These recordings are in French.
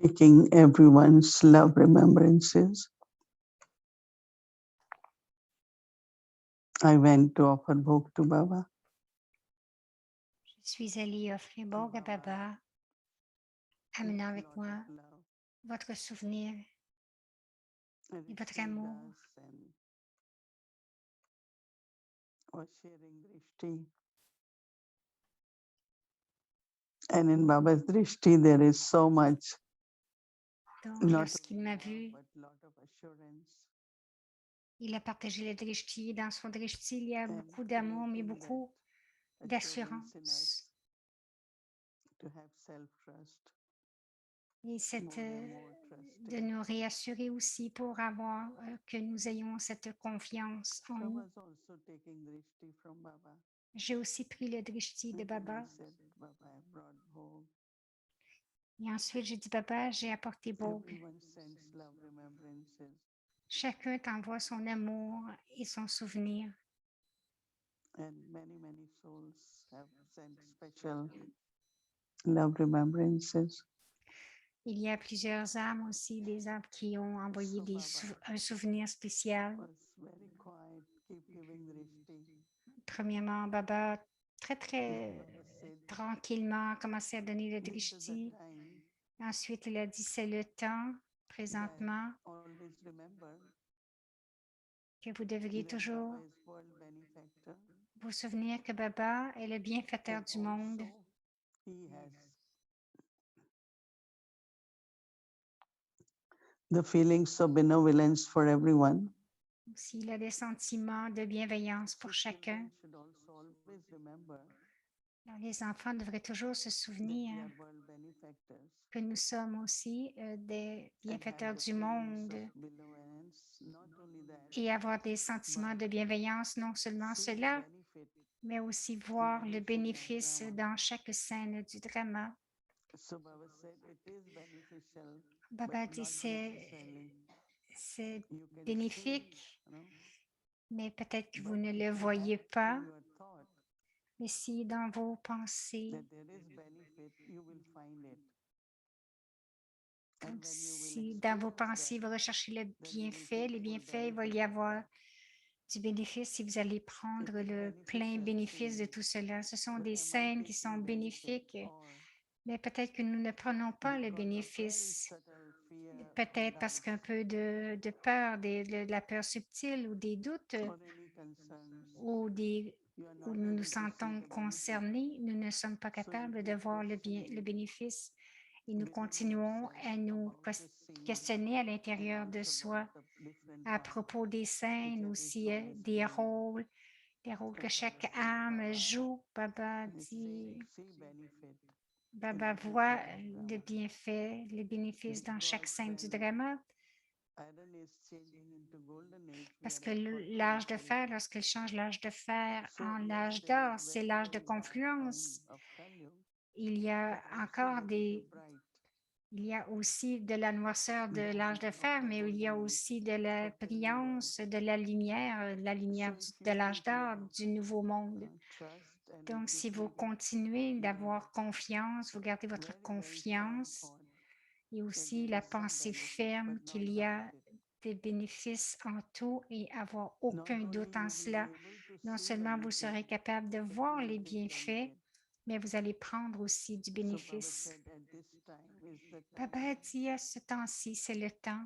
taking everyone's love remembrances. I went to offer bhog to Baba. Je suis allée offrir Bhog à Baba, amenant avec moi votre souvenir et votre amour. Was sharing drishti. And in Baba's drishti, there is so much. Donc, Not lorsqu'il m'a vu, but lot of assurance. il a partagé le drishti. Dans son drishti, il y a And beaucoup d'amour, mais creating beaucoup that assurance in d'assurance. us to have self-trust, Et more and more de trusting. nous réassurer aussi pour avoir que nous ayons cette confiance en I nous. was also taking drishti from Baba. J'ai aussi pris le drishti de And then Baba. I said, Baba, I brought bhog. Et ensuite, j'ai dit, Baba, j'ai apporté Bhog. Everyone sends love remembrances. Chacun t'envoie son amour et son souvenir. And many souls have sent special love remembrances. Il y a plusieurs âmes aussi, des âmes qui ont envoyé un souvenir spécial. Was very quiet, keep giving drishti. Premièrement, Baba, très Baba said, tranquillement, a commencé à donner le this is the drishti. time Ensuite, il a dit, c'est le temps, présentement, that always remember que vous devriez that toujours Baba is world benefactor. vous souvenir que Baba est le bienfaiteur And du monde. also he has the feelings of benevolence for everyone. Aussi, il a des sentiments de bienveillance pour chacun. Children should also always remember Alors, les enfants devraient toujours se that souvenir we are world benefactors que nous sommes aussi des and have bienfaiteurs the du feelings monde of benevolence. Not only that, et avoir des sentiments de bienveillance, non seulement see the cela, benefit mais aussi in voir le every scene of bénéfice drama. dans chaque scène du drama. So Baba said it is beneficial, Baba but dit not necessarily. c'est You can see, bénéfique, you know, mais peut-être que vous but ne if le you voyez have pas. in your thought Mais si dans vos pensées, that there is benefit, you will find it. And donc when you will si dans vos experience pensées, that, vous recherchez le then you will bienfait, take les full bienfaits, il va benefit y of avoir that. du bénéfice si vous allez It prendre is le plein beneficial bénéfice de scene, tout cela. Ce sont but des am I scènes qui sont taking benefit bénéfiques, or mais peut-être que nous ne prenons pas le because of very bénéfice, subtle fear or peut-être parce doubts qu'un peu de peur, de la peur subtile ou des doutes or any concerns, ou you are où not nous nous able to see sentons the benefit. concernés, nous ne sommes pas So you capables de keep voir le questioning bénéfice et nous within continuons yourself à nous about the scene questionner à and l'intérieur de also soi about the different à parts propos des which scènes, every aussi soul is des playing. rôles que And Baba chaque said, âme Baba joue. Baba is dit, saying, see benefit in Baba every voit scene of le drama. bienfait, les bénéfices dans chaque Because scène du when drama, iron is changing into golden age, we parce are que at l'âge de confluence age. fer, lorsqu'il change l'âge de fer So en yes, l'âge there is d'or, c'est very, l'âge de very dark time confluence. of Kali, Il y a but also encore very bright. il y a aussi de la noirceur de l'âge de Dawn of fer, the mais il y a golden age aussi de la of the new world. brillance, de la lumière So if de you l'âge keep d'or your du nouveau monde. trust and if Donc, you si vous keep continuez your d'avoir confiance, vous gardez votre very, very firm confiance thought et that aussi there la is some pensée benefit, ferme but not qu'il y doubt a it. des bénéfices en tout et avoir Not aucun only doute you en will cela. be able to Non see seulement vous benefit, serez capable de but you voir will les take bienfaits, benefit. mais vous allez prendre aussi du So Baba bénéfice. said at this time is the Baba time a dit à ce temps-ci, c'est le temps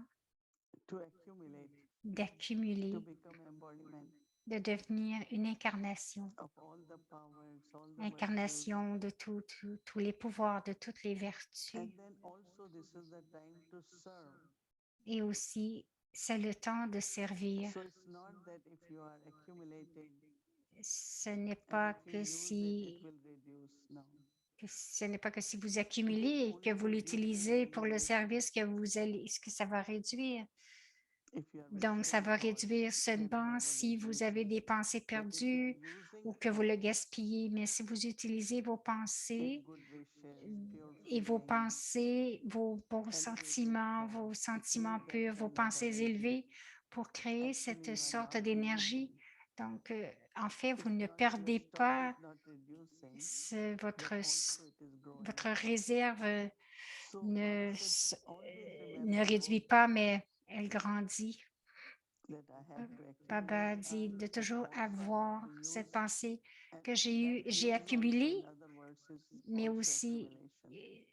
to accumulate, to d'accumuler, become embodiment de devenir une incarnation, of all the powers, all the virtues. incarnation de tous les pouvoirs, de toutes les vertus. And then also this is the time to serve. Et aussi, c'est le temps de servir. So it's not that if you are accumulating Ce n'est and pas if you que use it, it si will reduce. No. ce n'est pas que si vous It will accumulez et que only vous reduce l'utilisez when pour you le listen. service que ça va réduire. If you are Donc, ça wasting va thoughts, réduire then seulement Baba si vous avez reduces. des pensées But if you are perdues using ou que vous le thoughts, gaspillez. Mais si vous utilisez vos take pensées good wishes, pure et vos feelings, pensées, vos elevated thoughts, to sentiments create that purs, vos kind of pensées energy, élevées pour créer actually cette you are sorte not d'énergie. losing. Donc, en fait, vous It's ne not your perdez stock is pas not reducing, but also it is growing. votre réserve ne, Baba said, always ne remember réduit pas, mais elle grandit. that I have to Baba accumulate dit de the toujours thoughts I have avoir to use, cette pensée and que that j'ai use also, accumulée, in other words, is mais also aussi accumulation.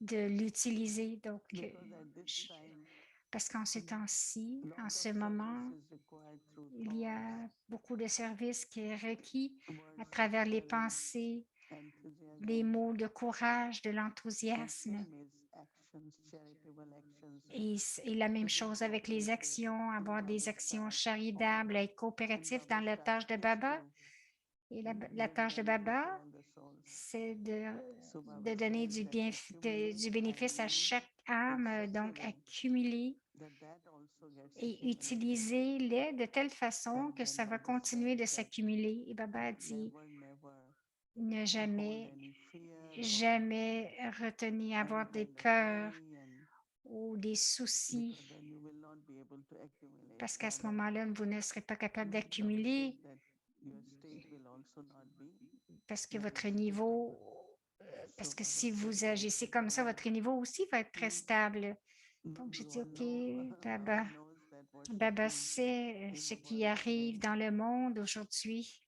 de l'utiliser. Donc, Because at this time, parce qu'en ce temps-ci, lot en of ce moment, service is required through il y thoughts, a beaucoup de services qui est requis à words of travers les courage, pensées, les enthusiasm, mots de courage, de and l'enthousiasme. same is actions, charitable actions, Et la même to be chose avec les cooperative actions, in avoir des Baba's actions task. charitables, être And coopératif dans Baba la tâche de started Baba. to Et la give tâche de benefit to Baba, all the souls. c'est So de Baba donner said that accumulate du and bénéfice à use chaque in âme, such a donc way accumuler that also gets et accumulated. utiliser-les de telle façon And que then ça va Baba continuer said de that s'accumuler. Et Baba a dit, never ne hold jamais, any fear or jamais retenir, any avoir des kind of peurs worry, and ou des soucis, because then you will not be able to accumulate. parce qu'à ce Rather, moment-là, vous ne serez pas capable Baba d'accumuler, said that your state will also not be parce que very votre stable. niveau, So parce que Baba si vous said that agissez comme ça, votre niveau aussi va être très stable. no, Donc, j'ai you dit, all know, OK, Baba Baba, knows that what's Baba happening sait in ce the qui world arrive today. dans le monde aujourd'hui.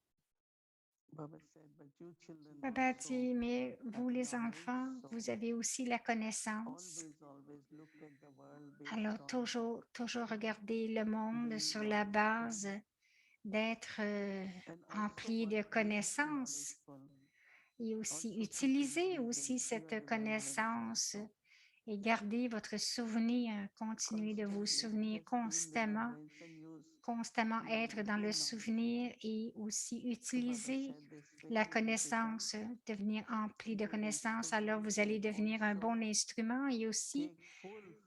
Baba said, but you children Baba also dit, mais vous have les knowledge, enfants, so vous avez aussi la connaissance. always look at the world based Alors, on toujours regarder le monde being sur la base knowledgeable d'être and also empli de what makes you connaissances knowledgeable. et aussi Also keep in utiliser aussi remembrance, your cette remembrance connaissance also. et garder votre souvenir, continuer de vous Constantly, souvenir just be in remembrance and use constamment être dans le being souvenir knowledgeable. et aussi So Baba utiliser said this way la you will become connaissance, devenir empli de good connaissances, alors instrument vous allez and devenir un bon also instrument et aussi take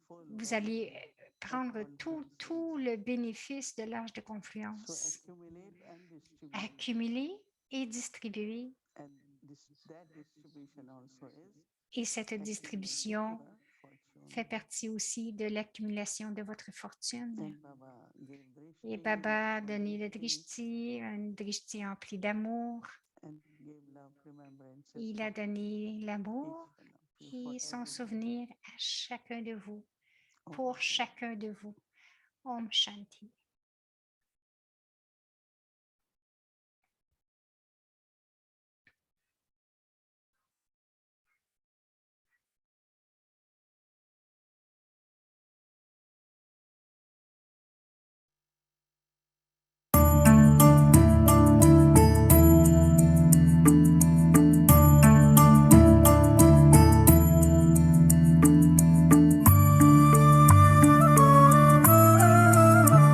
full vous allez benefit of prendre confluence. tout le bénéfice de l'âge de So confluence, accumulate and distribute. accumuler et distribuer. And that distribution also is Et cette accumulating distribution your fortune. fait partie aussi de l'accumulation de votre fortune. And Baba gave Et drishti, Baba a full donné le drishti, un drishti empli d'amour. and gave love remembrances Il to a donné each l'amour one of you, for et son everyone. souvenir à chacun de vous, Om pour Shanti. chacun de vous. Om Shanti.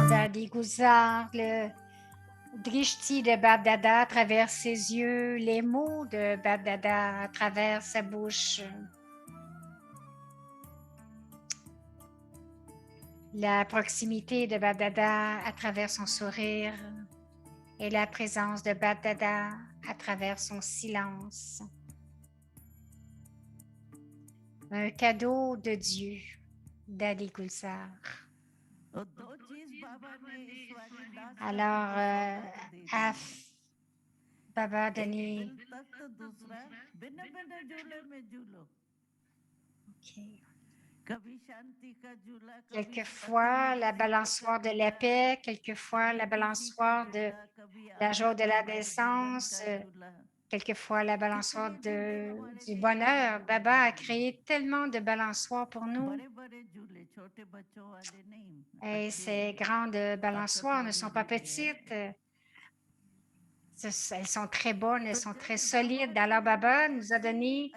Dadi Guzar, le drishti de Bab-Dada à travers ses yeux, les mots de Bab-Dada à travers sa bouche. La proximité de Bab-Dada à travers son sourire et la présence de Bab-Dada à travers son silence. Un cadeau de Dieu, Dadi Gulzar. Alors, Baba a donné. Quelquefois, la balançoire de la paix, quelquefois, la balançoire de la joie de la naissance, quelquefois, la balançoire du bonheur. Baba a créé tellement de balançoires pour nous. Et ces grandes balançoires ne sont pas petites. Elles sont très bonnes, elles sont très solides. Alors, Baba nous a donné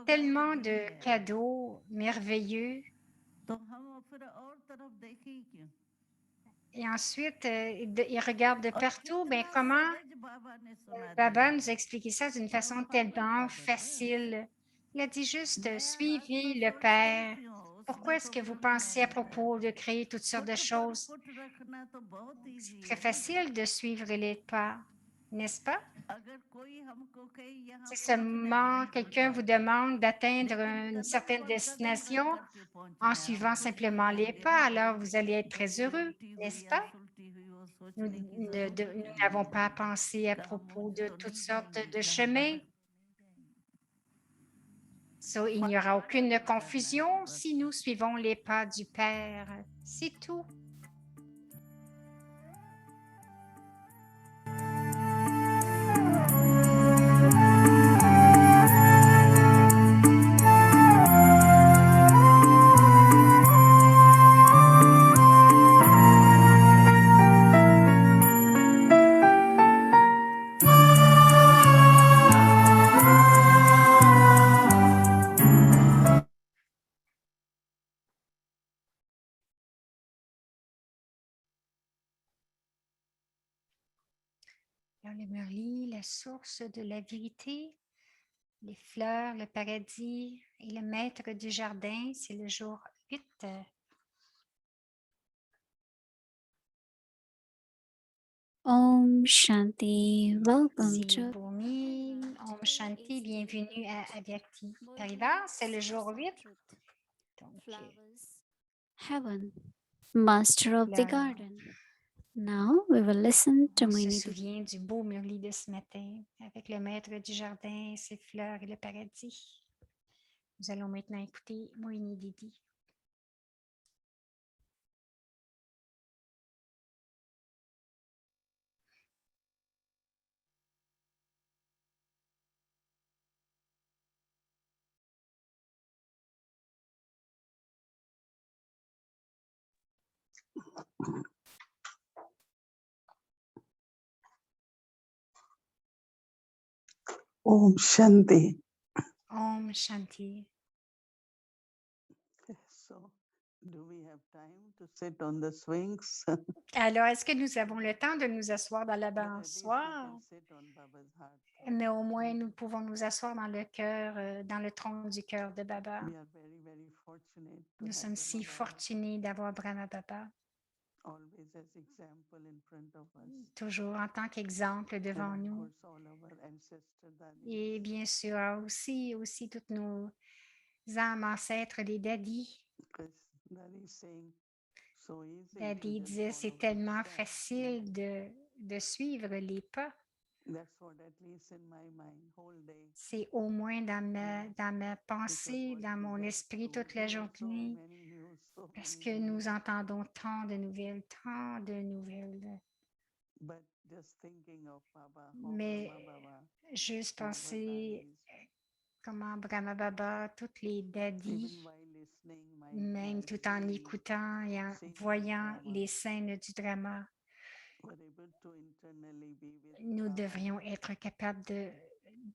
tellement de cadeaux merveilleux. Et ensuite, il regarde de partout. Mais comment Baba nous a expliqué ça d'une façon tellement facile. Il a dit juste, suivez le Père. Pourquoi est-ce que vous pensez à propos de créer toutes sortes de choses? C'est très facile de suivre les pas, n'est-ce pas? Si seulement quelqu'un vous demande d'atteindre une certaine destination en suivant simplement les pas, alors vous allez être très heureux, n'est-ce pas? Nous n'avons pas pensé à propos de toutes sortes de chemins. Il n'y aura aucune confusion si nous suivons les pas du Père. C'est tout. Alors, le Murli, la source de la vérité, les fleurs, le paradis et le maître du jardin, c'est le jour 8. Om Shanti. Welcome Si to Bhumi, Om Shanti, bienvenue à Avyakti Parivar, c'est le jour 8. Donc, Heaven, Master of the fleurs. Garden. Now we will listen to On se Moini. souvient du beau Murli de ce matin avec le maître du jardin, ses fleurs et le paradis. Nous allons maintenant écouter Moini Didi. Om Shanti. Om Shanti. So, do we have time to sit on the swings? Alors, est-ce que nous avons le temps de nous asseoir dans la But at least we balançoire? can sit on Baba's heart. Mais au moins, nous pouvons nous asseoir dans le cœur, dans le tronc du cœur de Baba. We are very, very fortunate to Nous have sommes si Brahma Baba fortunés d'avoir Brahma Baba, always as example in front of us. toujours en tant qu'exemple And devant of nous. course, all our ancestors, daddies, Et bien sûr, aussi toutes nos âmes ancêtres, les daddies. because Daddy is saying so easy to Daddy just disait, c'est follow tellement footsteps. facile de suivre les pas. That's what at least in my mind whole day. C'est au moins dans ma Because pensée, what dans we mon get esprit to toute la hear so journée, many news, so parce many que nous news. entendons tant de nouvelles, tant de nouvelles. But just thinking of Baba, Mais Brahma Baba, juste all our penser daddies, comment Brahma Baba, toutes les even daddies, while listening, même tout en mindfully, écoutant et en seeing the voyant drama, les scènes du drama, were able to internally be with nous Baba devrions être capables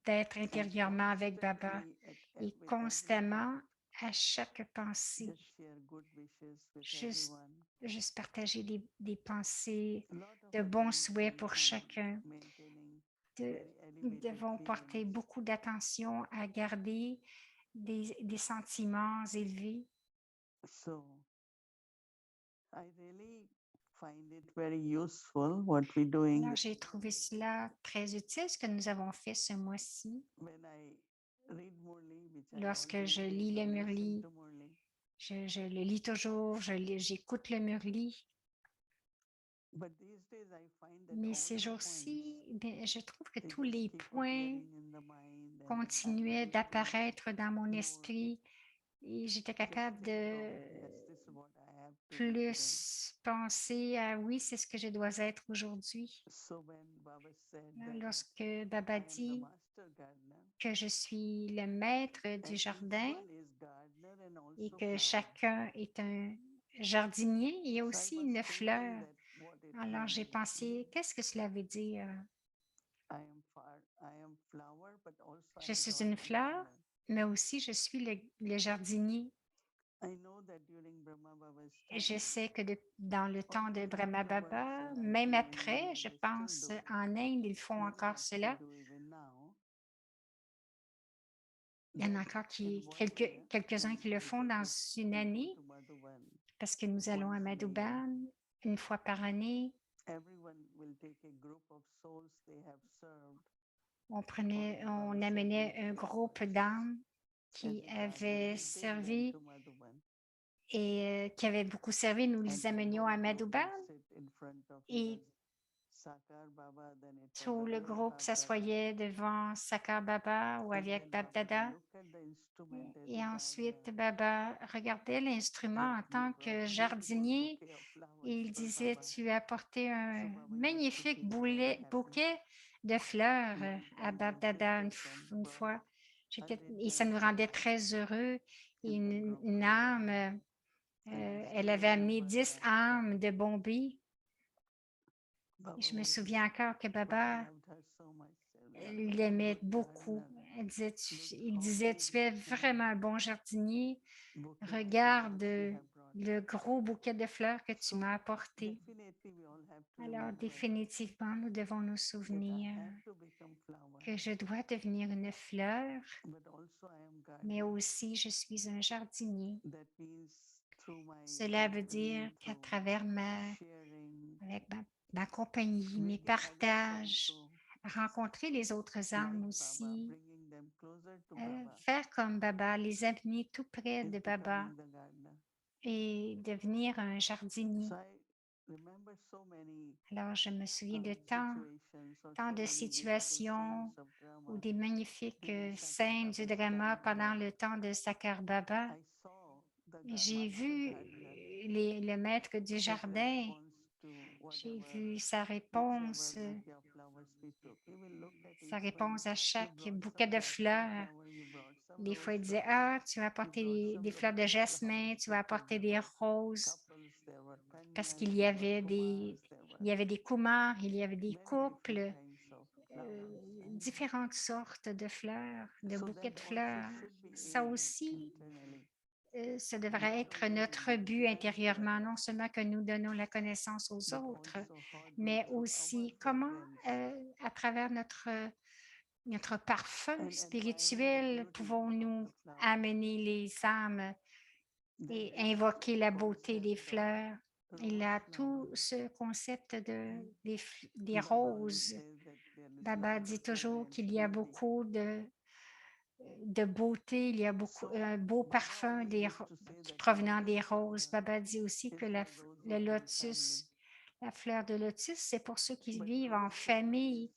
d'être and intérieurement avec Baba constantly et with constamment, everyone, à chaque pensée, just share good wishes with juste, everyone. juste partager des pensées A lot of de bons souhaits attention pour on chacun. maintaining De- very nous elevated devons porter feelings. beaucoup d'attention à garder des sentiments élevés. So I really find it very useful what we're doing. Alors, j'ai trouvé cela très utile, ce que nous avons fait ce mois-ci. When I read Murli, which I Lorsque always je do, lis le listen Murli, to Murli, je le lis toujours, j'écoute le Murli. but these days I find that Mais all ces the jours-ci, points, je trouve que they tous just les keep points appearing in the mind and I'm continuaient able to d'apparaître dans mon more esprit et j'étais just capable think de of, yes, this is what I have to be today. plus penser à oui, c'est ce que je dois être aujourd'hui. So when Baba said that Lorsque I Baba am the dit master gardener, que je suis le maître and du each jardin one is gardener and et also que flower. chacun est un jardinier et So I aussi was une thinking fleur. that what it Alors j'ai means. pensé, qu'est-ce que cela veut dire? I am flower, but also Je I'm suis God une fleur, gardener. mais aussi je suis le jardinier. I know that during Brahma Baba's Et je time, sais que dans le temps de even Brahma afterwards, Baba, I même think in après, India je they still pense do. en Inde, ils font Many encore still cela. do even now. Il y en a That encore in one year, quelques-uns qui le font dans une we go année to Madhuban. parce que nous allons à Once in a year. Madhuban une fois par année. Everyone will take a group of souls they have served. On amenait un groupe d'âmes qui avaient servi et qui avaient beaucoup servi. Nous les amenions à Madhuban et Tout le groupe s'assoyait devant Sakar Baba ou avec Bab Dada. Et ensuite, Baba regardait l'instrument en tant que jardinier et il disait, tu as apporté un magnifique bouquet de fleurs à Bab Dada une fois. Et ça nous rendait très heureux. Et une âme, elle avait amené 10 âmes de Bombay. Et je me souviens encore que Baba l'aimait beaucoup. Il disait, tu es vraiment un bon jardinier. Regarde le gros bouquet de fleurs que tu m'as apporté. Alors, définitivement, nous devons nous souvenir que je dois devenir une fleur, mais aussi je suis un jardinier. Cela veut dire qu'à travers avec ma compagnie, mes partages, rencontrer les autres âmes aussi, faire comme Baba, les amener tout près de Baba et devenir un jardinier. Alors, je me souviens de tant de situations ou des magnifiques scènes du drama pendant le temps de Sakar Baba. J'ai vu le maître du jardin. J'ai vu sa réponse à chaque bouquet de fleurs. Des fois, il disait, ah, tu vas apporter des fleurs de jasmin, tu vas apporter des roses, parce qu'il y avait des coumars, il y avait des couples, différentes sortes de fleurs, de bouquets de fleurs. Ça aussi, ça devrait être notre but intérieurement, non seulement que nous donnons la connaissance aux autres, mais aussi comment, à travers notre parfum spirituel, pouvons-nous amener les âmes et invoquer la beauté des fleurs. Il a tout ce concept des roses. Baba dit toujours qu'il y a beaucoup de beauté, il y a beaucoup un beau parfum provenant des roses. Baba dit aussi que le lotus, la fleur de lotus, c'est pour ceux qui vivent en famille.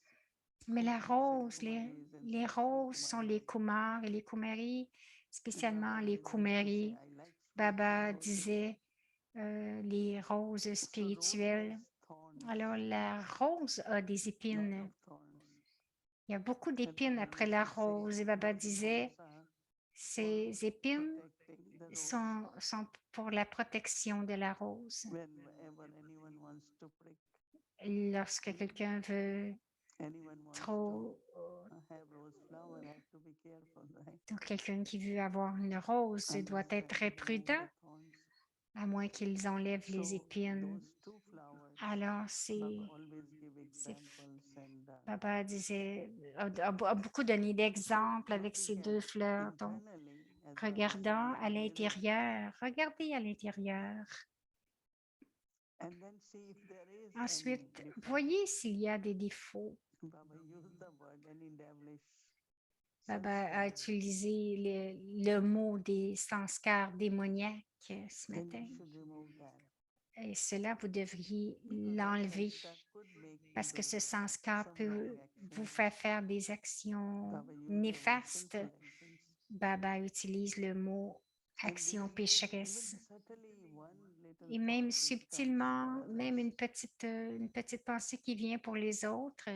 Mais la rose, les roses sont les kumars et les kumaris, spécialement les kumaris. Baba disait les roses spirituelles. Alors, la rose a des épines. Il y a beaucoup d'épines après la rose. Et Baba disait, ces épines sont pour la protection de la rose. Lorsque quelqu'un veut trop, donc quelqu'un qui veut avoir une rose doit être très prudent, à moins qu'ils enlèvent les épines. Alors, Baba a beaucoup donné d'exemples avec ces deux fleurs. Donc, regardez à l'intérieur. Ensuite, voyez s'il y a des défauts. Baba a utilisé le mot des sanskars démoniaques ce matin. Et cela, vous devriez l'enlever parce que ce sanskar peut vous faire des actions néfastes. Baba utilise le mot action pécheresse. Et même subtilement, même une petite pensée qui vient pour les autres,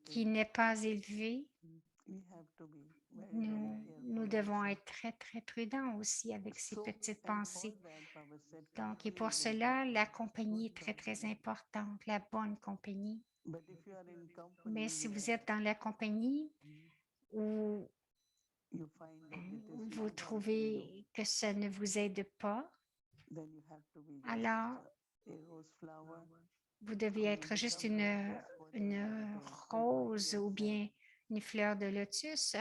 qui n'est pas élevée, nous devons être très, très prudents aussi avec ces petites pensées. Donc, et pour cela, la compagnie est très, très importante, la bonne compagnie. Mais si vous êtes dans la compagnie où vous trouvez que ça ne vous aide pas, alors vous devez être juste une rose ou bien une fleur de lotus.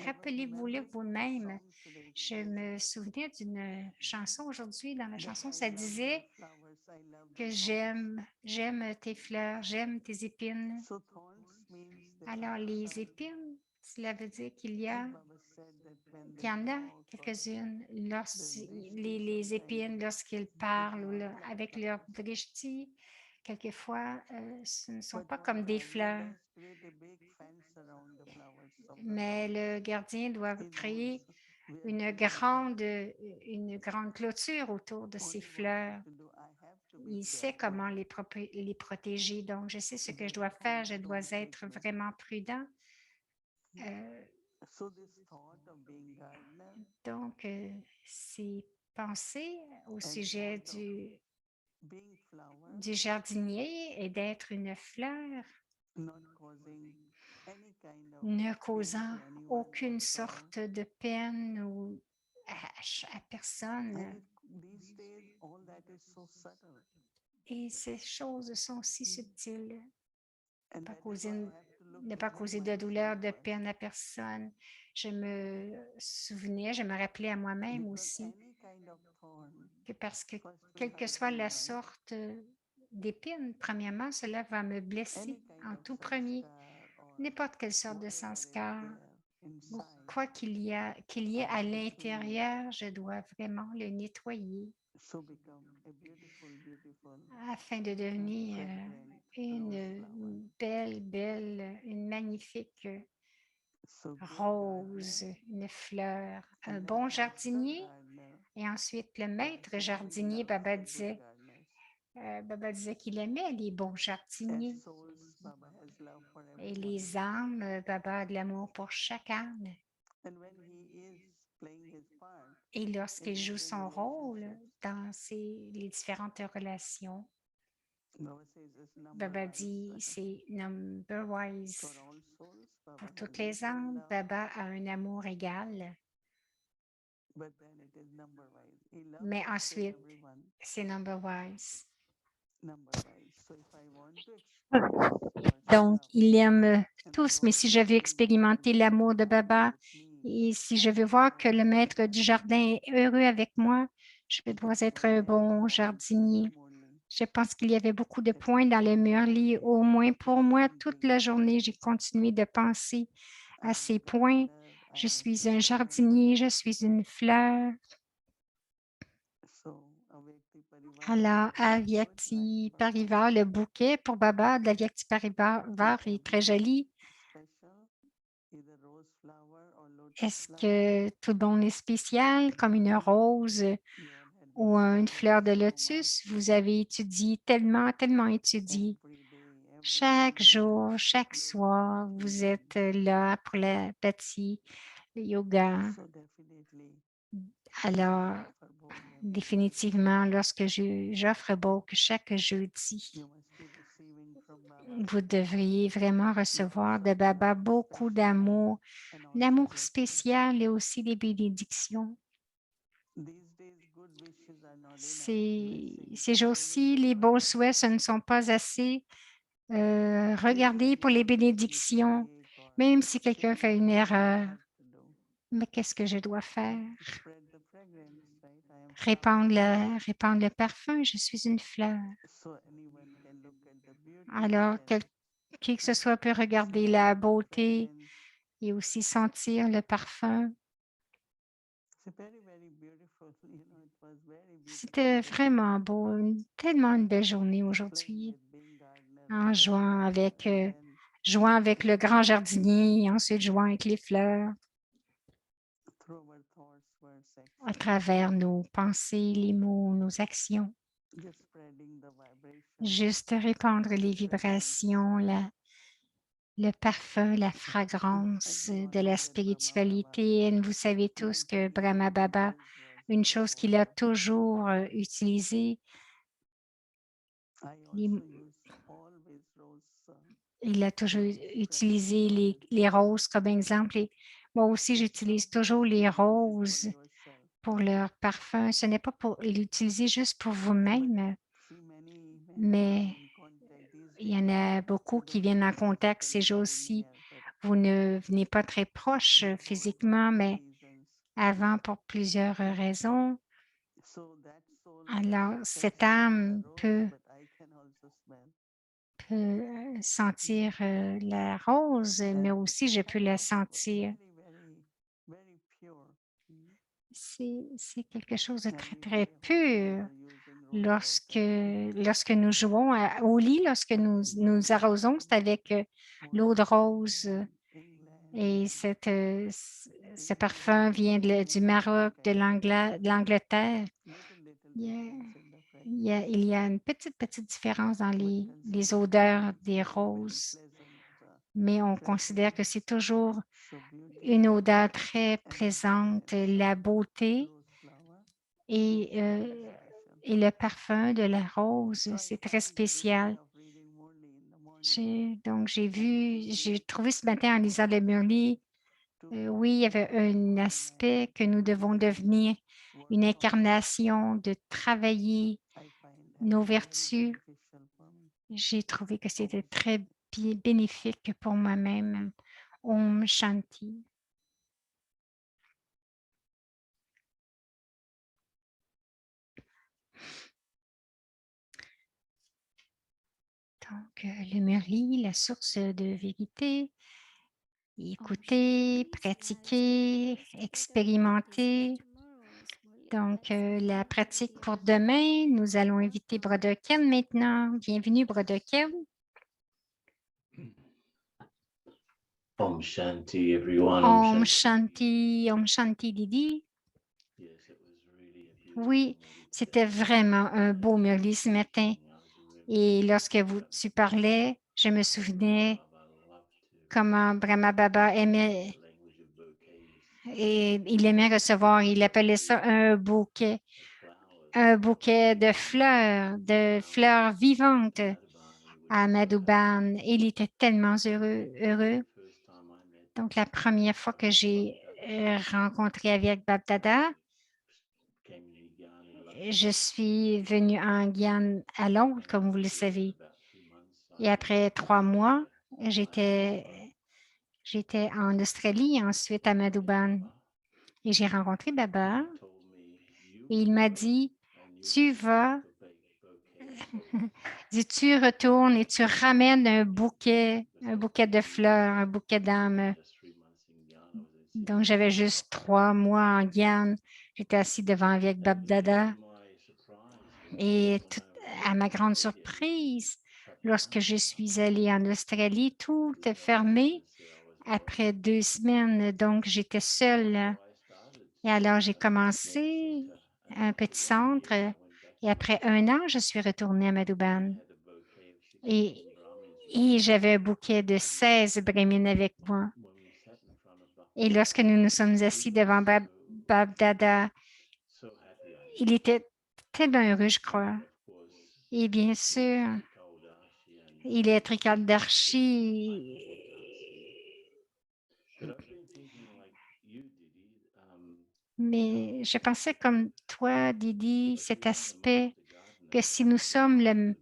Rappelez-vous-le vous-même. Je me souvenais d'une chanson aujourd'hui. Dans la chanson, ça disait que j'aime tes fleurs, j'aime tes épines. Alors, les épines, cela veut dire qu'il y en a quelques-unes. Les épines, lorsqu'ils parlent ou avec leur drishti, quelquefois, ce ne sont But pas one comme des gardener fleurs, does create a big fence around the flowers of the mais rose. le gardien doit He créer knows where they are. une grande clôture autour de ces Only what I fleurs. have to do, I have to be Il sait careful. comment les protéger. Donc, je sais ce que je Get dois it faire. on Je so dois être frequent. vraiment prudent. Euh, So this thought of being gardener donc, ces pensées au and sujet thought of being flower, du jardinier et d'être une fleur, not causing any kind of ne pain causant to anyone aucune or sorrow. sorte de peine ou à personne. And these days, all that is so subtle. Et ces choses sont si subtiles. And Pas that is causer, why I have to look ne pas within causer de douleur, myself de first. peine à personne. Je me rappelais à moi-même Because aussi any kind of thorn, que parce que first will quelle que hurt soit me, la right? sorte d'épine, premièrement, cela va me blesser Any kind en of tout premier. sanskar or N'importe quelle sorte de whatever is sanskar, there ou inside, quoi qu'il y ait I à have to clean it. l'intérieur, je dois vraiment le nettoyer So become a beautiful, beautiful, afin de devenir fragrant rose flower. une magnifique So good rose, gardener une fleur, and un then bon master jardinier. gardener. Et ensuite, le Baba maître says he jardinier, loves the good gardeners. Baba disait qu'il aimait les bons And jardiniers. souls, Baba has love for Et everyone. les âmes, Baba a de l'amour pour chaque âme. And when he is playing his part Et in lorsqu'il joue different son rôle relationships, dans les différentes relations, Baba says it's number Baba wise. dit c'est number wise. For all souls, Baba Pour has toutes les equal âmes, love, Baba a un amour égal. but then it is number wise. He loves Mais each and ensuite, everyone c'est number wise. number wise. So if I want to experience God's Donc, love il aime and I tous, mais want si to je veux see expérimenter Master l'amour de happy Baba with me, et si je I veux have to voir que want le to be maître du gardener. jardin est heureux avec moi, je dois être un Many bon points in jardinier. Murli Je pense qu'il y avait beaucoup de that I points dans le kept Murli. Au moins pour moi, toute thinking, la journée, j'ai continué de penser I à am ces a points. gardener, I Je am a suis un flower. jardinier, je suis une fleur. So Avyakti Parivar Alors, bouquet is good, Avyakti right, Baba? Parivar, le bouquet pour Baba de l'Avyakti Parivar Is est très everyone joli. special? Either rose flower or lotus Est-ce flower? que tout le monde est spécial, comme une rose You all had been ou une studying fleur de so lotus? much Vous avez étudié tellement, tellement étudié. every day, every Chaque evening, jour, chaque yoga, soir, vous bhakti. êtes là pour la bhakti, le yoga. So definitely, Alors, you offer both every Friday. définitivement, lorsque j'offre Boke chaque jeudi, You must be receiving from Baba vous devriez vraiment recevoir lots de of Baba love, beaucoup special love, d'amour, and also l'amour blessings. spécial et aussi des bénédictions. These days, good wishes are not enough. Ces Blessings jours-ci, always les over. bons souhaits, ce ne sont pas assez. Even Regardez if pour les one makes bénédictions, mistake or même si quelqu'un sin, fait une what do I erreur. have to do? Mais qu'est-ce que je dois faire? Spread the fragrance, right? I am flower. Répandre le parfum, je suis une fleur. So anyone can look at the beauty Alors, and qui que ce soit peut regarder smell la the beauté fragrance. et aussi sentir le parfum. It's very, very beautiful. It was very beautiful C'était day. vraiment beau, tellement une belle journée Playing aujourd'hui, with being gardener en and then jouant avec le grand jardinier et ensuite jouant avec les fleurs through our thoughts, words, à actions, travers nos pensées, les mots, nos actions. just spreading the vibration, Juste répandre les the fragrance. vibrations, le parfum, la And fragrance we all de know la that Brahma Baba, spiritualité. Et vous savez tous one que thing he Brahma Baba, always was une chose qu'il a water. toujours utilisée, I les- also use always rose. il a toujours utilisé flowers. les roses comme exemple. Et moi aussi, It's j'utilise not toujours just to les use it for roses yourself. pour leur parfum. Ce n'est pas pour l'utiliser juste pour vous-même, See, many mais come in contact these il y en days. a beaucoup You qui don't viennent en see contact ces physically very jours-ci. near, but Vous ne venez pas très proche before for physiquement, many mais reasons. avant pour plusieurs raisons. So that soul Alors, can cette smell the âme rose, peut but I can also smell. sentir la rose, mais And aussi je peux la sentir. very, very, very pure. C'est quelque chose de And très, we très pray how we pur. are using lorsque nous jouons au lit, lorsque nous arrosons, c'est avec l'eau de rose. Et ce parfum vient du Maroc, de l'Angleterre. Il y a une petite différence dans les odeurs des roses, mais on considère que c'est toujours une odeur très présente, la beauté et le parfum de la rose, c'est très spécial. J'ai trouvé ce matin en lisant le Murli, oui, il y avait un aspect que nous devons devenir une incarnation, de travailler nos vertus. J'ai trouvé que c'était très bénéfique pour moi-même. Om Shanti. Donc, le Murli, la source de vérité. Écouter, pratiquer, expérimenter. Donc, la pratique pour demain, nous allons inviter Brother Ken maintenant. Bienvenue, Brother Ken. Om Shanti, everyone. Om Shanti, Didi. Oui, c'était vraiment un beau Murli ce matin. Et lorsque tu parlais, je me souvenais comment Brahma Baba aimait et il aimait recevoir, il appelait ça un bouquet de fleurs vivantes à Madhuban. Il était tellement heureux. Donc, la première fois que j'ai rencontré avec Babdada, je suis venue en Guyane à Londres, comme vous le savez. Et après 3 mois, j'étais en Australie, ensuite à Madhuban. Et j'ai rencontré Baba. Et il m'a dit, tu retournes et tu ramènes un bouquet de fleurs, un bouquet d'âmes. Donc, j'avais juste 3 mois en Guyane. J'étais assis devant avec Babdada. Et à ma grande surprise, lorsque je suis allée en Australie, tout est fermé après 2 semaines. Donc, j'étais seule. Et alors, j'ai commencé un petit centre. Et après 1 an, je suis retournée à Madhuban. Et j'avais un bouquet de 16 brahmines avec moi. Et lorsque nous nous sommes assis devant Babdada, il était tellement heureux, je crois. Et bien sûr, il est Trikaldarshi. Mais je pensais comme toi, Didi, cet aspect que si nous sommes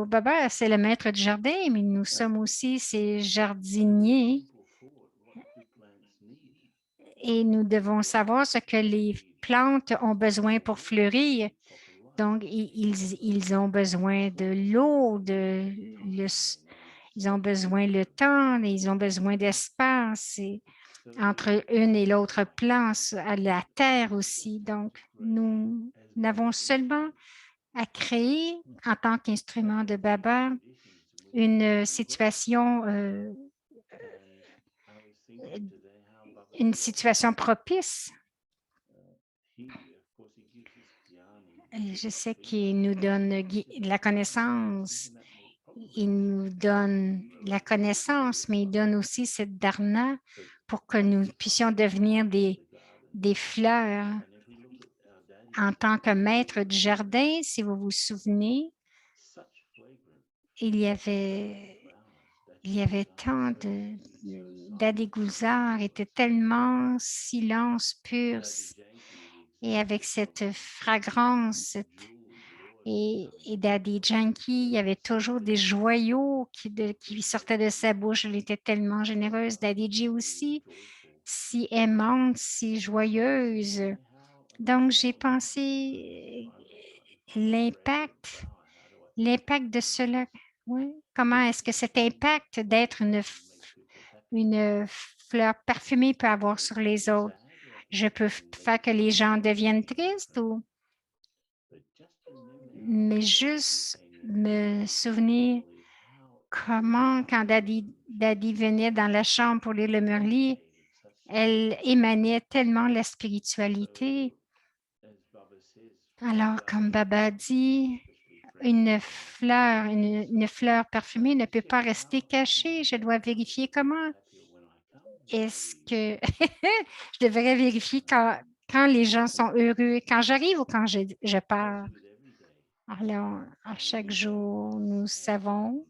Baba, c'est le maître du jardin, mais nous sommes aussi ses jardiniers et nous devons savoir ce que les plantes ont besoin pour fleurir. Donc, ils ont besoin de l'eau, ils ont besoin de temps, ils ont besoin d'espace entre une et l'autre plante, à la terre aussi. Donc, nous n'avons seulement à créer en tant qu'instrument de Baba une situation propice. Je sais qu'il nous donne la connaissance, il nous donne la connaissance, mais il donne aussi cette dharna pour que nous puissions devenir des fleurs. En tant que maître du jardin, si vous vous souvenez, il y avait tant d'Adi Gulzar était tellement silence pur et avec cette fragrance et Daddy Janki, il y avait toujours des joyaux qui sortaient de sa bouche. Elle était tellement généreuse. Daddy Ji aussi, si aimante, si joyeuse. Donc, j'ai pensé l'impact de cela. Oui. Comment est-ce que cet impact d'être une fleur parfumée peut avoir sur les autres? je peux faire que les gens deviennent tristes ou mais juste me souvenir comment, quand Daddy venait dans la chambre pour lire le Murli, elle émanait tellement la spiritualité. Alors, comme Baba dit, une fleur parfumée ne peut pas rester cachée. Je dois vérifier comment. Est-ce que je devrais vérifier quand les gens sont heureux, quand j'arrive ou quand je pars? Alors, à chaque jour, nous savons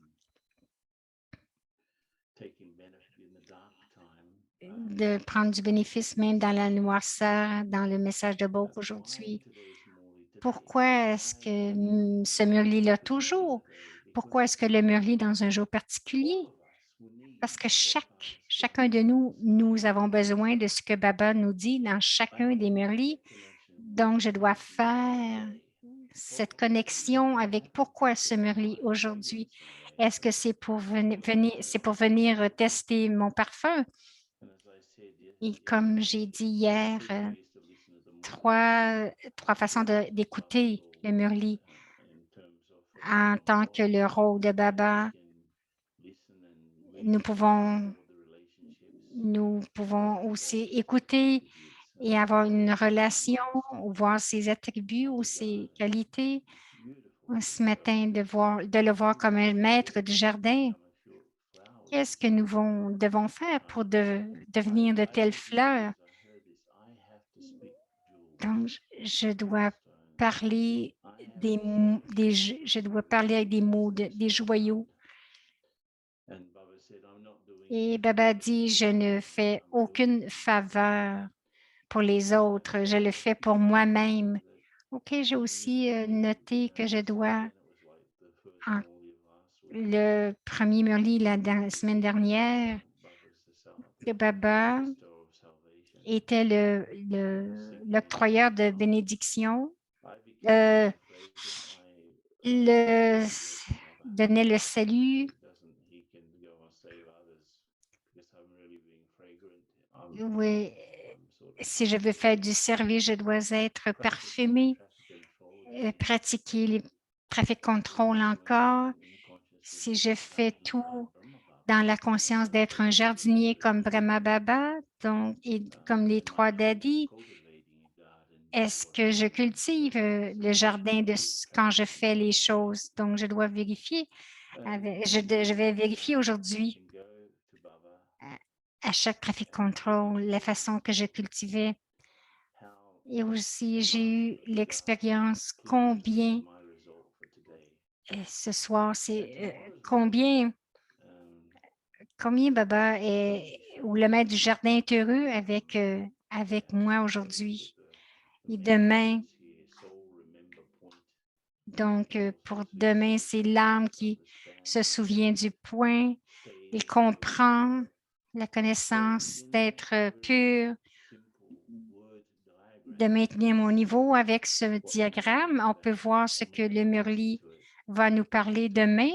de prendre du bénéfice même dans la noirceur, dans le message de Boke aujourd'hui. Pourquoi est-ce que ce Murli-là toujours? Pourquoi est-ce que le Murli dans un jour particulier? Parce que chacun de nous, nous avons besoin de ce que Baba nous dit dans chacun des Murlis. Donc, je dois faire cette connexion avec pourquoi ce Murli aujourd'hui. Est-ce que c'est pour venir tester mon parfum? Et comme j'ai dit hier, trois façons d'écouter le Murli en tant que le rôle de Baba. Nous pouvons aussi écouter et avoir une relation, ou voir ses attributs ou ses qualités. Ce matin, de le voir comme un maître du jardin. Qu'est-ce que nous devons faire pour devenir de telles fleurs? Donc, je dois parler je dois parler avec des mots, des joyaux. Et Baba dit, je ne fais aucune faveur pour les autres, je le fais pour moi-même. OK, j'ai aussi noté que je dois, le premier Murli la semaine dernière, que Baba était l'octroyeur de bénédiction, donnait le salut. Oui, si je veux faire du service, je dois être parfumé, pratiquer les trafic contrôle encore. Si je fais tout dans la conscience d'être un jardinier comme Brahma Baba, donc, et comme les trois daddies, est-ce que je cultive le jardin quand je fais les choses? Donc, je dois vérifier. Je vais vérifier aujourd'hui à chaque trafic contrôle la façon que je cultivais. Et aussi, j'ai eu l'expérience combien ce soir, c'est combien Baba ou le maître du jardin est heureux avec moi aujourd'hui. Et demain, donc pour demain, c'est l'âme qui se souvient du point, il comprend la connaissance d'être pur, de maintenir mon niveau avec ce diagramme. On peut voir ce que le Murli va nous parler demain.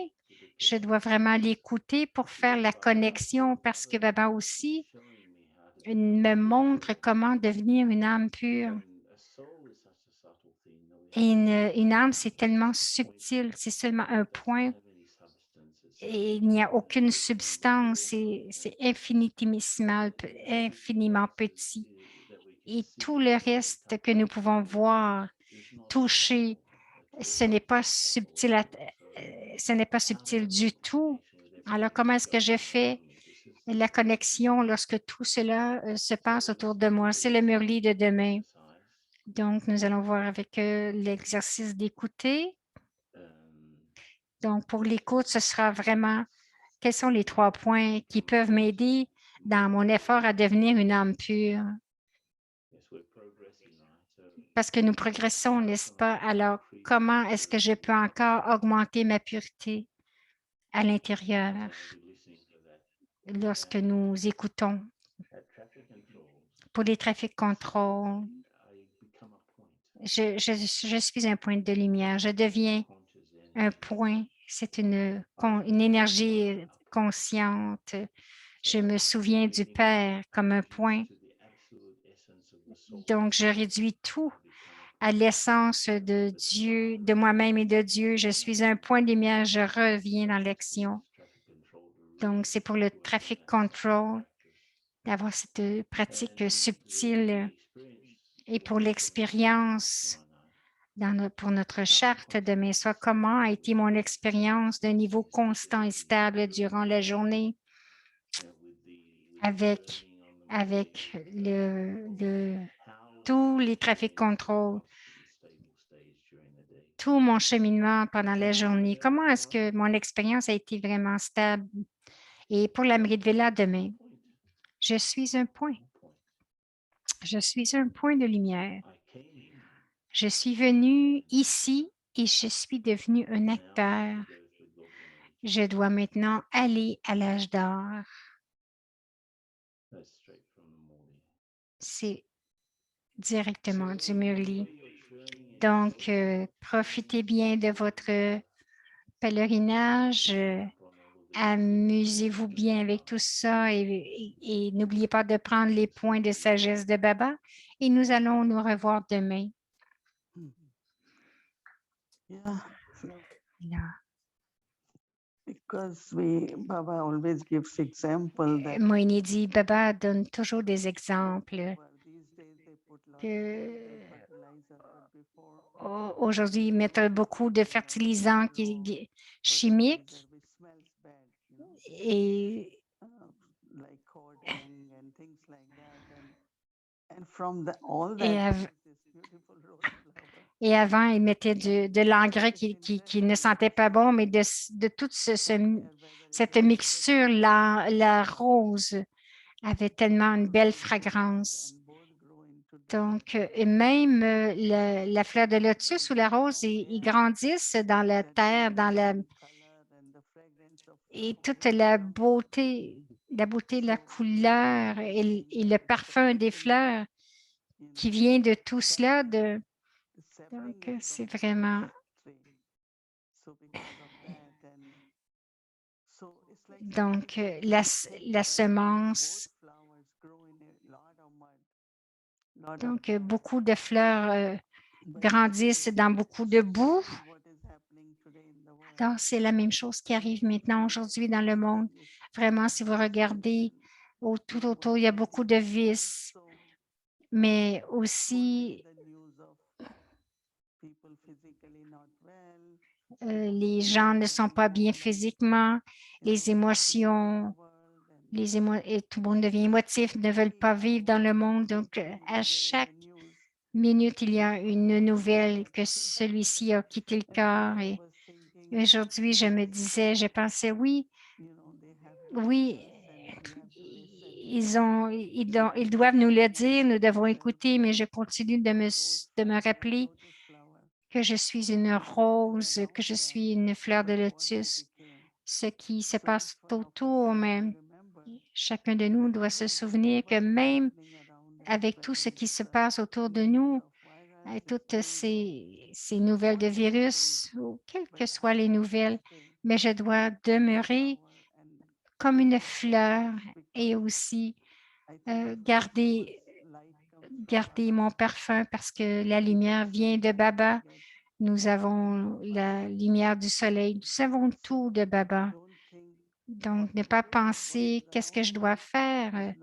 Je dois vraiment l'écouter pour faire la connexion parce que Baba aussi me montre comment devenir une âme pure. Et une âme, c'est tellement subtil, c'est seulement un point et il n'y a aucune substance, c'est infinitesimal, infiniment petit. Et tout le reste que nous pouvons voir, toucher, ce n'est pas subtil, ce n'est pas subtil du tout. Alors, comment est-ce que je fais la connexion lorsque tout cela se passe autour de moi? C'est le Murli de demain. Donc, nous allons voir avec l'exercice d'écouter. Donc, pour l'écoute, ce sera vraiment quels sont les 3 points qui peuvent m'aider dans mon effort à devenir une âme pure? Parce que nous progressons, n'est-ce pas? Alors, comment est-ce que je peux encore augmenter ma pureté à l'intérieur lorsque nous écoutons? Pour les trafics contrôle, je suis un point de lumière. Je deviens un point. C'est une énergie consciente. Je me souviens du Père comme un point. Donc, je réduis tout à l'essence de Dieu, de moi-même et de Dieu. Je suis un point de lumière, je reviens dans l'action. Donc, c'est pour le traffic control d'avoir cette pratique subtile et pour l'expérience pour notre charte demain soir. Comment a été mon expérience d'un niveau constant et stable durant la journée avec tous les trafic contrôles, tout mon cheminement pendant la journée. Comment est-ce que mon expérience a été vraiment stable? Et pour la Vela demain, je suis un point. Je suis un point de lumière. Je suis venu ici et je suis devenu un acteur. Je dois maintenant aller à l'âge d'or. C'est directement du Murli. Donc, profitez bien de votre pèlerinage. Amusez-vous bien avec tout ça et n'oubliez pas de prendre les points de sagesse de Baba et nous allons nous revoir demain. Yeah, Là. because Baba always gives example that Moïni dit, Baba donne toujours des exemples well, these days they put lot of que fertilizer, but before aujourd'hui, ils mettent beaucoup de fertilisants chimiques which smells bad, et like cording and things like that, and from all Et, that av- this beautiful rose flower. et avant, ils mettaient de l'engrais qui ne sentait pas bon, mais de toute cette mixture, la rose avait tellement une belle fragrance. Donc, et même la fleur de lotus ou la rose, ils grandissent dans la terre, et toute la beauté, la couleur et le parfum des fleurs qui vient de tout cela. Donc, c'est vraiment... Donc, la semence, donc beaucoup de fleurs grandissent dans beaucoup de boue. Alors, c'est la même chose qui arrive maintenant aujourd'hui dans le monde. Vraiment, si vous regardez tout autour, il y a beaucoup de vices, mais aussi les gens ne sont pas bien physiquement, les émotions, et tout le monde devient émotif, ne veulent pas vivre dans le monde. Donc, à chaque minute, il y a une nouvelle que celui-ci a quitté le corps. Et aujourd'hui, je pensais, oui, ils doivent nous le dire, nous devons écouter, mais je continue de me rappeler que je suis une rose, que je suis une fleur de lotus. Ce qui se passe autour, mais chacun de nous doit se souvenir que même avec tout ce qui se passe autour de nous, et toutes ces nouvelles de virus, ou quelles que soient les nouvelles, mais je dois demeurer comme une fleur et aussi garder mon parfum parce que la lumière vient de Baba. Nous avons la lumière du soleil. Nous avons tout de Baba. Donc, ne pas penser qu'est-ce que je dois faire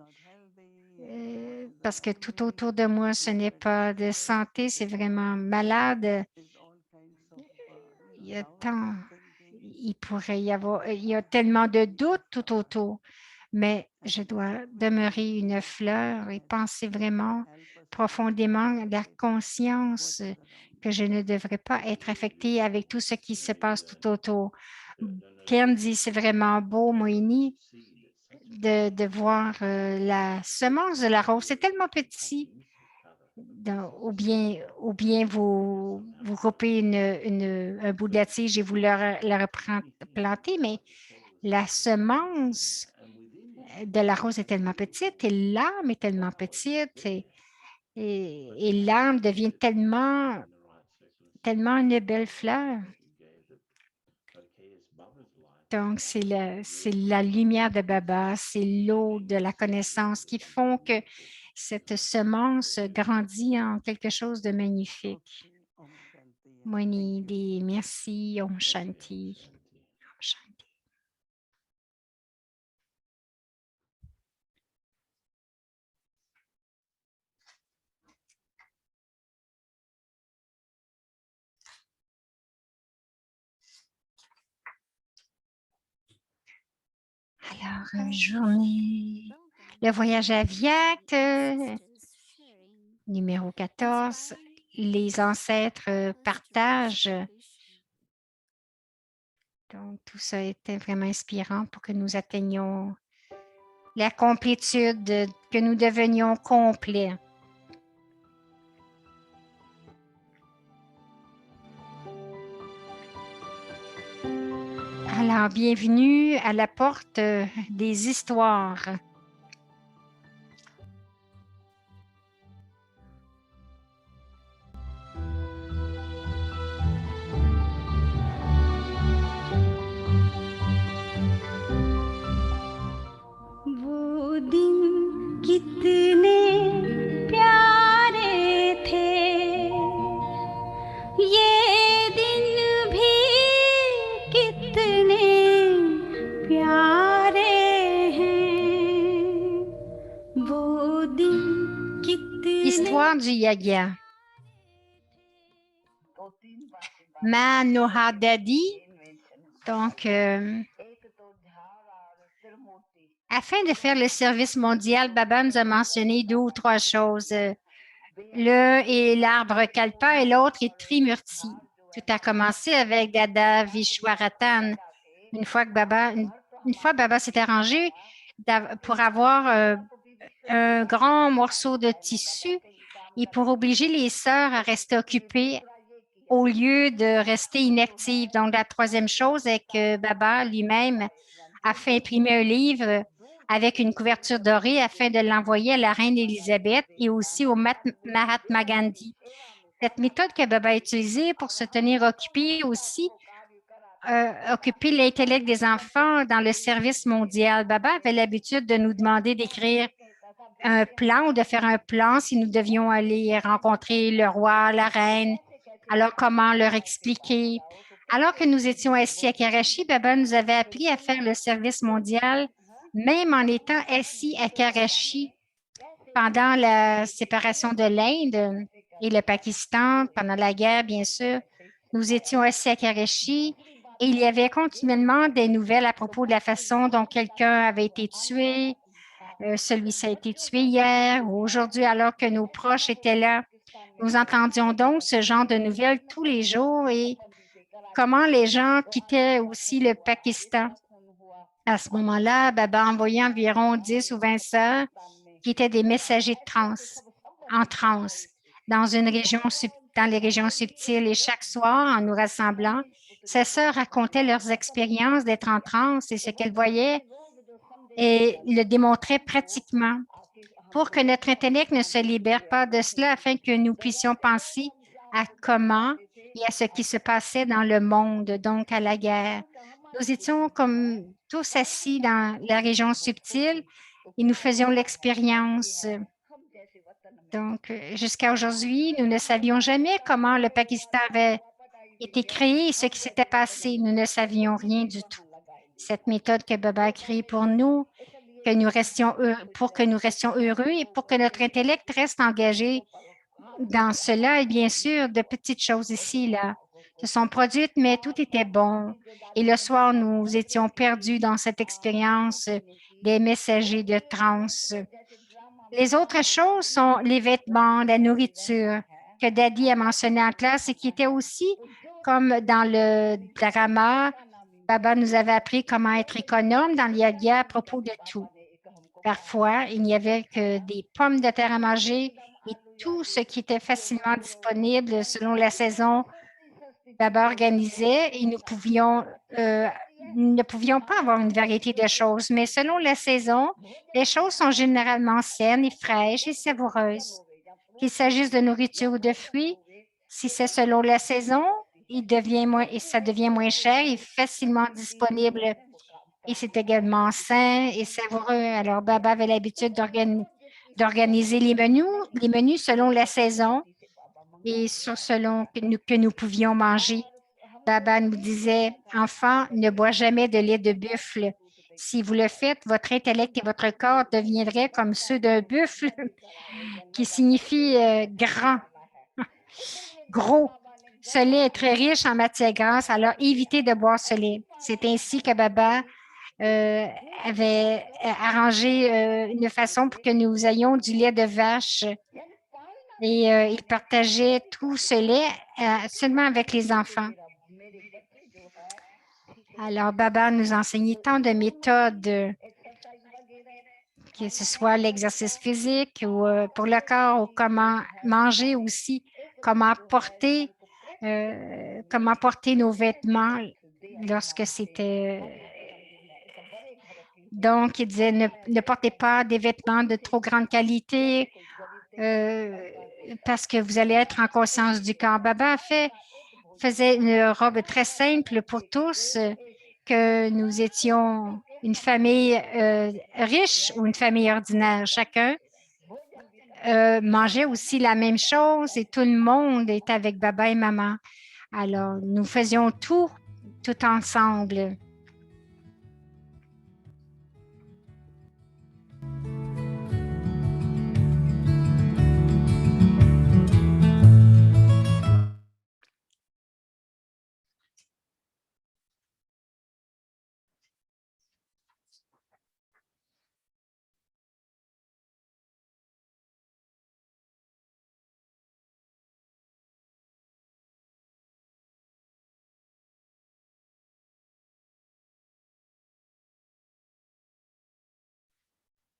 parce que tout autour de moi, ce n'est pas de santé, c'est vraiment malade. Il y a il y a tellement de doutes tout autour, mais je dois demeurer une fleur et penser vraiment profondément la conscience que je ne devrais pas être affectée avec tout ce qui se passe tout autour. Ken dit, c'est vraiment beau, Moïni, de voir la semence de la rose. C'est tellement petit. Ou bien vous coupez un bout de la tige et vous le replantez, mais la semence de la rose est tellement petite et l'âme est tellement petite et l'âme devient tellement une belle fleur. Donc, c'est la lumière de Baba, c'est l'eau de la connaissance qui font que cette semence grandit en quelque chose de magnifique. Moini, merci, Om Shanti. Om Shanti. Alors, journée, le voyage à Viac, numéro 14, les ancêtres partagent. Donc, tout ça était vraiment inspirant pour que nous atteignions la complétude, que nous devenions complets. Alors, bienvenue à la porte des histoires. वो दिन कितने प्यारे थे ये दिन भी कितने प्यारे हैं वो दिन कितने Histoire du Yaga. Manohadadi. Donc, afin de faire le service mondial, Baba nous a mentionné 2 ou 3 choses. L'un est l'arbre Kalpa et l'autre est Trimurti. Tout a commencé avec Dada Vishwaratan. Une fois Baba s'est arrangé pour avoir un grand morceau de tissu et pour obliger les sœurs à rester occupées au lieu de rester inactives. Donc, la troisième chose est que Baba lui-même a fait imprimer un livre avec une couverture dorée afin de l'envoyer à la reine Élisabeth et aussi au Mahatma Gandhi. Cette méthode que Baba a utilisée pour se tenir occupé aussi, occuper l'intellect des enfants dans le service mondial. Baba avait l'habitude de nous demander d'écrire un plan ou de faire un plan si nous devions aller rencontrer le roi, la reine. Alors, comment leur expliquer? Alors que nous étions assis à Karachi, Baba nous avait appris à faire le service mondial, même en étant assis à Karachi pendant la séparation de l'Inde et le Pakistan, pendant la guerre, bien sûr. Nous étions assis à Karachi et il y avait continuellement des nouvelles à propos de la façon dont quelqu'un avait été tué. Celui-ci a été tué hier ou aujourd'hui alors que nos proches étaient là. Nous entendions donc ce genre de nouvelles tous les jours et comment les gens quittaient aussi le Pakistan. À ce moment-là, Baba envoyait environ 10 ou 20 sœurs qui étaient des messagers en transe dans les régions subtiles. Et chaque soir, en nous rassemblant, ces sœurs racontaient leurs expériences d'être en transe et ce qu'elles voyaient et le démontraient pratiquement pour que notre intellect ne se libère pas de cela afin que nous puissions penser à comment et à ce qui se passait dans le monde, donc à la guerre. Nous étions comme tous assis dans la région subtile et nous faisions l'expérience. Donc, jusqu'à aujourd'hui, nous ne savions jamais comment le Pakistan avait été créé et ce qui s'était passé. Nous ne savions rien du tout. Cette méthode que Baba a créée pour nous, pour que nous restions heureux et pour que notre intellect reste engagé dans cela. Et bien sûr, de petites choses ici, là, se sont produites, mais tout était bon. Et le soir, nous étions perdus dans cette expérience des messagers de transe. Les autres choses sont les vêtements, la nourriture que Daddy a mentionné en classe et qui était aussi comme dans le drama. Baba nous avait appris comment être économe dans l'yoga à propos de tout. Parfois, il n'y avait que des pommes de terre à manger et tout ce qui était facilement disponible selon la saison. Baba organisait et nous ne pouvions pas avoir une variété de choses, mais selon la saison, les choses sont généralement saines et fraîches et savoureuses. Qu'il s'agisse de nourriture ou de fruits, si c'est selon la saison, ça devient moins cher et facilement disponible. Et c'est également sain et savoureux. Alors, Baba avait l'habitude d'organiser les menus selon la saison et selon que nous pouvions manger. Baba nous disait, « Enfant, ne bois jamais de lait de buffle. Si vous le faites, votre intellect et votre corps deviendraient comme ceux d'un buffle, qui signifie grand, gros. Ce lait est très riche en matière grasse, alors évitez de boire ce lait. » C'est ainsi que Baba avait arrangé une façon pour que nous ayons du lait de vache. Et il partageait tout ce lait seulement avec les enfants. Alors, Baba nous enseignait tant de méthodes, que ce soit l'exercice physique ou pour le corps, ou comment manger aussi, comment porter nos vêtements lorsque c'était... Donc, il disait, ne portez pas des vêtements de trop grande qualité parce que vous allez être en conscience du corps. Baba faisait une robe très simple pour tous, que nous étions une famille riche ou une famille ordinaire. Chacun mangeait aussi la même chose et tout le monde était avec Baba et Maman. Alors, nous faisions tout ensemble.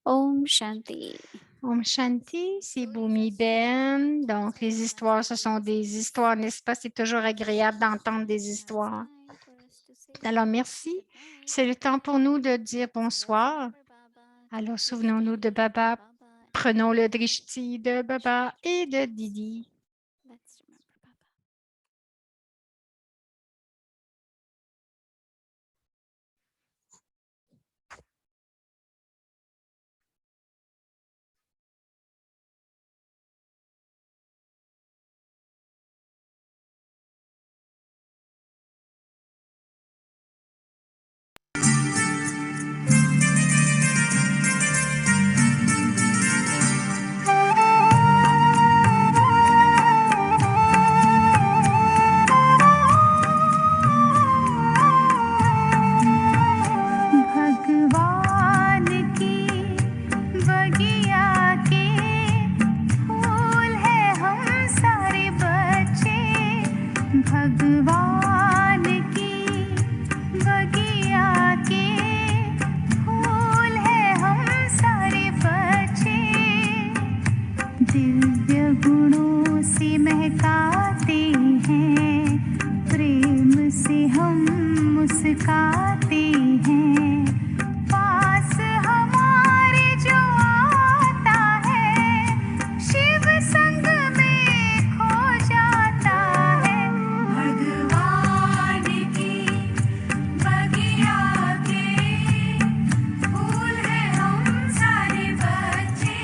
Om Shanti. Om Shanti, c'est Bhumi Ben. Donc, les histoires, ce sont des histoires, n'est-ce pas? C'est toujours agréable d'entendre des histoires. Alors, merci. C'est le temps pour nous de dire bonsoir. Alors, souvenons-nous de Baba. Prenons le drishti de Baba et de Didi. Let's remember Baba. भगवान की बगिया के फूल है हम सारे बच्चे भगवान की बगिया के फूल है हम सारे बच्चे दिव्य गुणों से महकाते हैं प्रेम से हम मुस्काते हैं पास हमारे जो आता है शिव संग में खो जाता है भगवान की बगिया के फूल है हम सारे बच्चे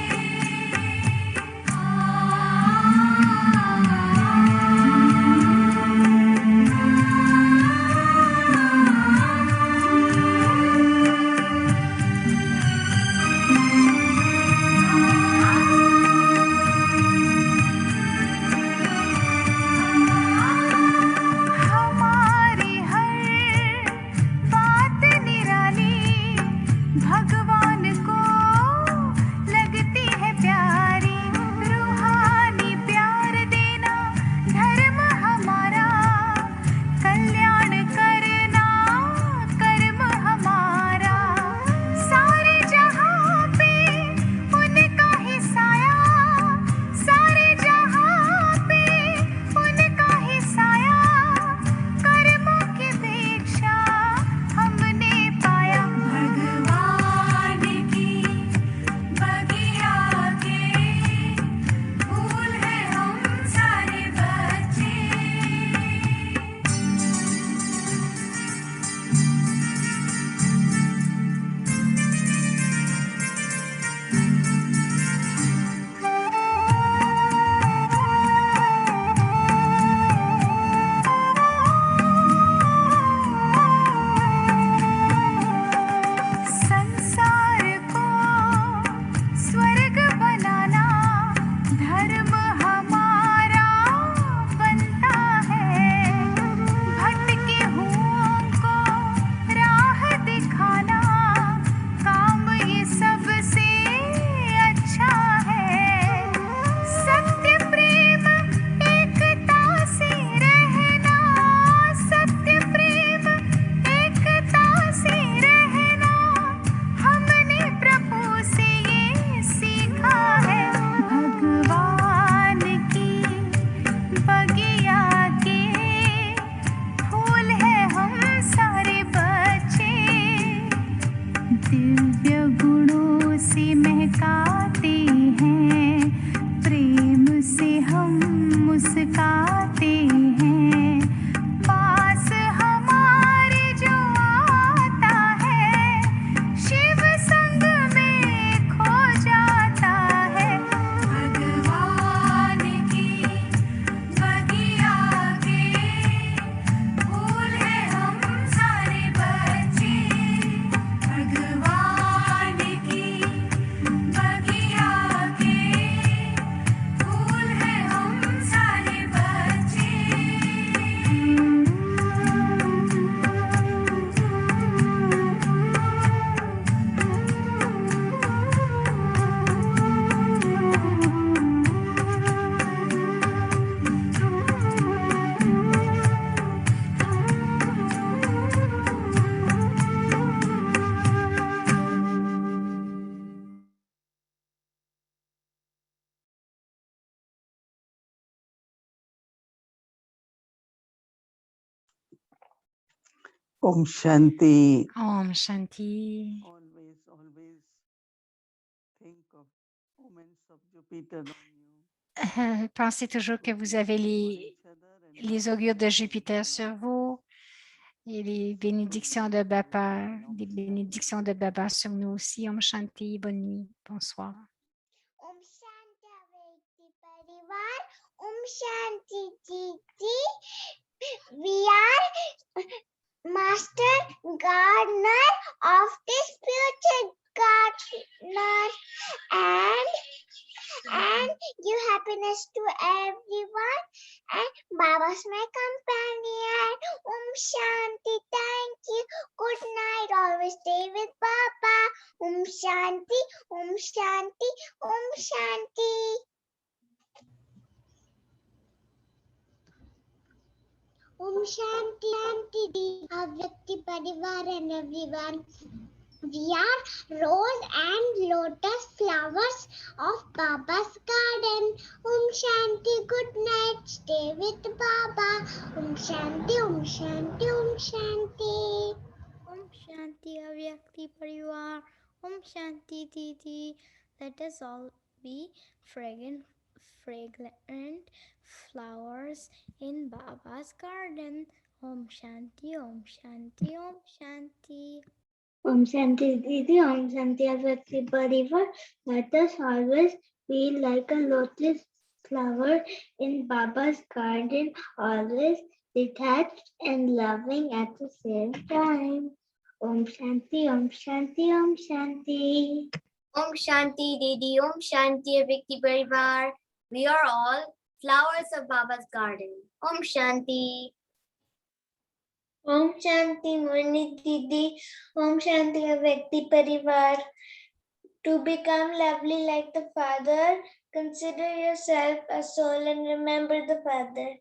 Om Shanti. Om Shanti. Always think of omens of Jupiter on you. Pensez toujours que vous avez les augures de Jupiter sur vous et les bénédictions de Baba, les bénédictions de Baba sur nous aussi. Om Shanti, bonne nuit, bonsoir. Om Shanti Avekti Parivar. Om Shanti Titi. We are master gardener of this future gardener and give happiness to everyone and Baba's my companion. Om Shanti, thank you. Good night. Always stay with Baba. Om Shanti, Om Shanti, Om Shanti. Om Shanti, Shanti, Avyakti Parivar and everyone. We are rose and lotus flowers of Baba's garden. Om Shanti, good night. Stay with Baba. Om Shanti, Om Shanti, Om Shanti. Om Shanti Avyakti Parivar. Om Shanti Titi. Let us all be fragrant flowers in Baba's garden. Om Shanti, Om Shanti, Om Shanti. Om Shanti Didi, Om Shanti Avyakti Parivar. Let us always be like a lotus flower in Baba's garden, always detached and loving at the same time. Om Shanti, Om Shanti, Om Shanti. Om Shanti Didi, Om Shanti Avyakti Parivar. We are all flowers of Baba's garden. Om Shanti. Om Shanti Mani Didi, Om Shanti Avyakti Parivar. To become lovely like the Father, consider yourself a soul and remember the Father.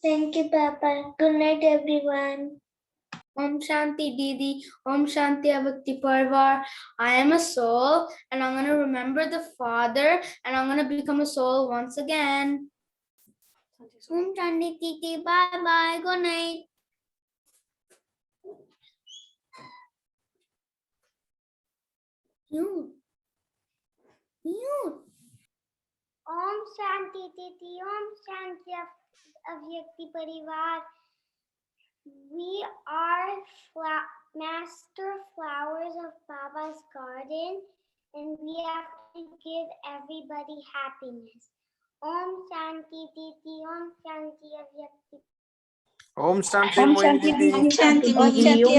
Thank you, Papa. Good night, everyone. Om Shanti Didi, Om Shanti Avyakti Parivar. I am a soul and I'm going to remember the Father and I'm going to become a soul once again. Om Shanti Didi, bye bye, good night. Mute. Om Shanti Titi, Om Shanti Avyakti Parivar. We are master flowers of Baba's garden and we have to give everybody happiness. Om Shanti Titi, Om Shanti Avyakti. Om Shanti Moini Didi. Om Shanti Moini Didi.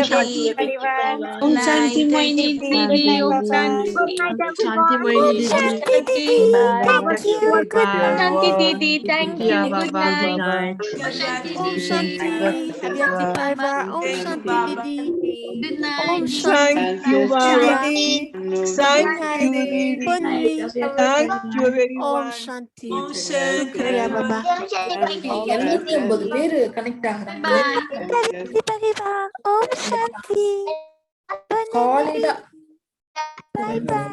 Om Shanti Moini Didi. Om Shanti. Good night, Shanti everyone. Moini Didi. Thank you. Good Bye. Shanti Didi. Thank you. Good Good night. night. Om Shanti. Avyakti Parivar. Om Shanti Didi. Good night. Om Thank Shanti. you, Baba. Didi. Good night. Bonne nuit. Thank you, Om everyone. Shanti. Shukriya Baba. எழுநூத்தி ஐம்பது பேரு கனெக்ட் ஆகுறாங்க Avyakti Parivar. Om Shanti. Bonne nuit. காலையில Bye bye.